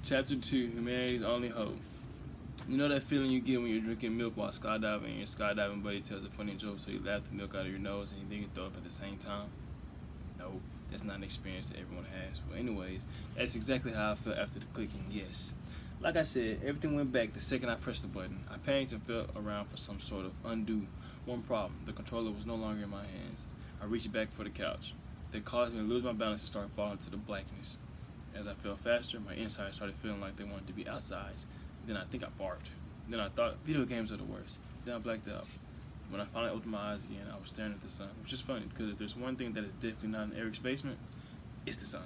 Chapter 2, Humanity's Only Hope. You know that feeling you get when you're drinking milk while skydiving and your skydiving buddy tells a funny joke so you laugh the milk out of your nose and you think you throw up at the same time? No, that's not an experience that everyone has. Well, anyways, that's exactly how I felt after the clicking yes. Like I said, everything went back the second I pressed the button. I panicked and felt around for some sort of undo. One problem, the controller was no longer in my hands. I reached back for the couch. That caused me to lose my balance and start falling to the blackness. As I fell faster, my insides started feeling like they wanted to be outsides. Then I think I barfed. Then I thought video games are the worst. Then I blacked out. When I finally opened my eyes again, I was staring at the sun, which is funny because if there's one thing that is definitely not in Eric's basement, it's the sun.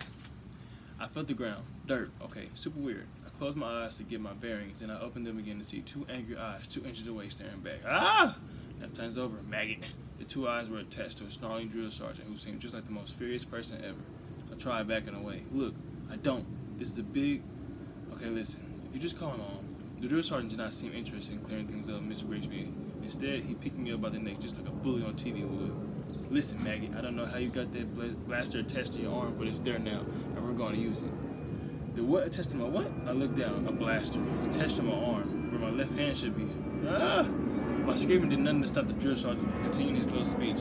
I felt the ground, dirt, okay, super weird. I closed my eyes to get my bearings, and I opened them again to see two angry eyes 2 inches away staring back. Ah! Nap time's over, maggot. The two eyes were attached to a snarling drill sergeant who seemed just like the most furious person ever. I tried backing away. Look, I don't. This is a big... Okay, listen. If you just call him on. The drill sergeant did not seem interested in clearing things up, Mr. Grigsby. Instead, he picked me up by the neck just like a bully on TV would. Listen, maggot, I don't know how you got that blaster attached to your arm, but it's there now, and we're going to use it. The what attached to my what? I looked down. A blaster attached to my arm, where my left hand should be. Ah! My screaming did nothing to stop the drill sergeant from continuing his little speech.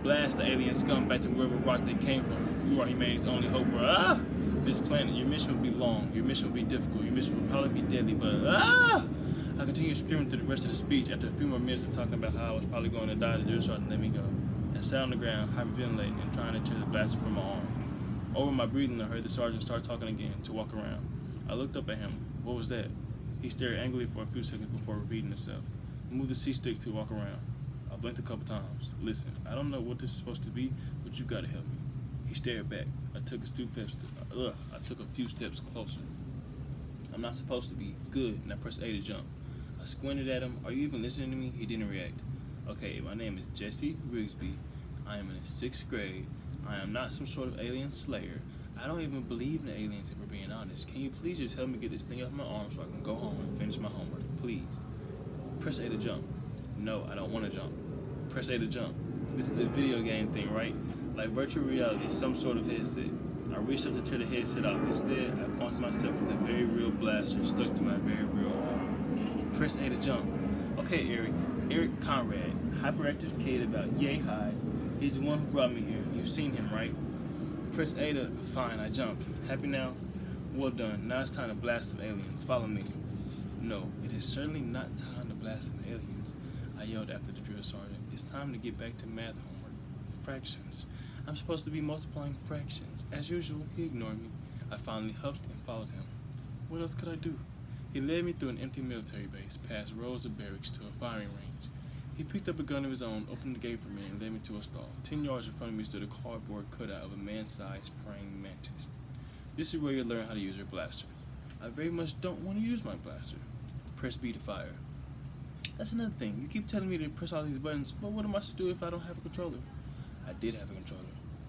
Blast the alien scum back to wherever rock they came from. You are humanity's only hope for this planet. Your mission will be long. Your mission will be difficult. Your mission will probably be deadly, but I continued screaming through the rest of the speech. After a few more minutes of talking about how I was probably going to die, the drill sergeant let me go. I sat on the ground, hyperventilating and trying to tear the blaster from my arm. Over my breathing, I heard the sergeant start talking again, to walk around. I looked up at him. What was that? He stared angrily for a few seconds before repeating himself. Move the C-stick to walk around. I blinked a couple times. Listen, I don't know what this is supposed to be, but you gotta help me. He stared back. I took a few steps closer. I'm not supposed to be. Good. And I pressed A to jump. I squinted at him. Are you even listening to me? He didn't react. Okay, my name is Jesse Grigsby. I am in the 6th grade. I am not some sort of alien slayer. I don't even believe in aliens, if we're being honest. Can you please just help me get this thing off my arm so I can go home and finish my homework? Please. Press A to jump. No, I don't want to jump. Press A to jump. This is a video game thing, right? Like virtual reality, some sort of headset. I reached up to tear the headset off. Instead, I punched myself with a very real blaster stuck to my very real arm. Press A to jump. Okay, Eric Conrad, hyperactive kid about yay high. He's the one who brought me here. You've seen him, right? Press A to... Fine, I jumped. Happy now? Well done. Now it's time to blast some aliens. Follow me. No, it is certainly not time to blast some aliens. I yelled after the drill sergeant. It's time to get back to math homework. Fractions. I'm supposed to be multiplying fractions. As usual, he ignored me. I finally huffed and followed him. What else could I do? He led me through an empty military base, past rows of barracks to a firing range. He picked up a gun of his own, opened the gate for me, and led me to a stall. 10 yards in front of me stood a cardboard cutout of a man-sized praying mantis. This is where you learn how to use your blaster. I very much don't want to use my blaster. Press B to fire. That's another thing. You keep telling me to press all these buttons, but what am I supposed to do if I don't have a controller? I did have a controller,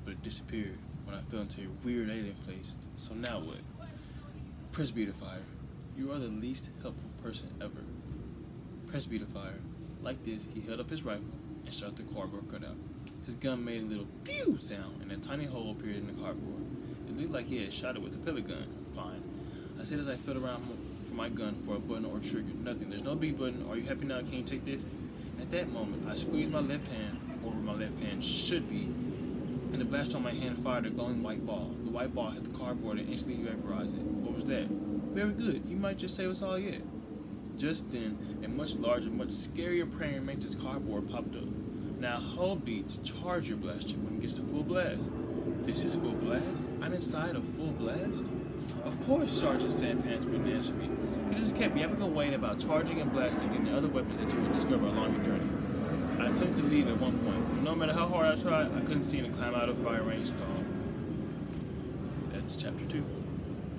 but it disappeared when I fell into a weird alien place. So now what? Press B to fire. You are the least helpful person ever. Press B to fire. Like this, he held up his rifle and shot the cardboard cutout. His gun made a little pew sound, and a tiny hole appeared in the cardboard. It looked like he had shot it with a pellet gun. Fine. I said as I felt around for my gun for a button or trigger. Nothing. There's no B button. Are you happy now? Can you take this? At that moment, I squeezed my left hand over where my left hand should be, and the blaster on my hand fired a glowing white ball. The white ball hit the cardboard and instantly vaporized it. What was that? Very good. You might just say it was all yet. Just then, a much larger, much scarier praying mantis cardboard popped up. Now hold B to charge your blaster when it gets to full blast. This is full blast? I'm inside of full blast? Of course, Sergeant Sandpants wouldn't answer me. He just kept yapping away about charging and blasting and the other weapons that you would discover along your journey. I attempted to leave at one point, but no matter how hard I tried, I couldn't seem to climb out of fire range stall. That's chapter 2.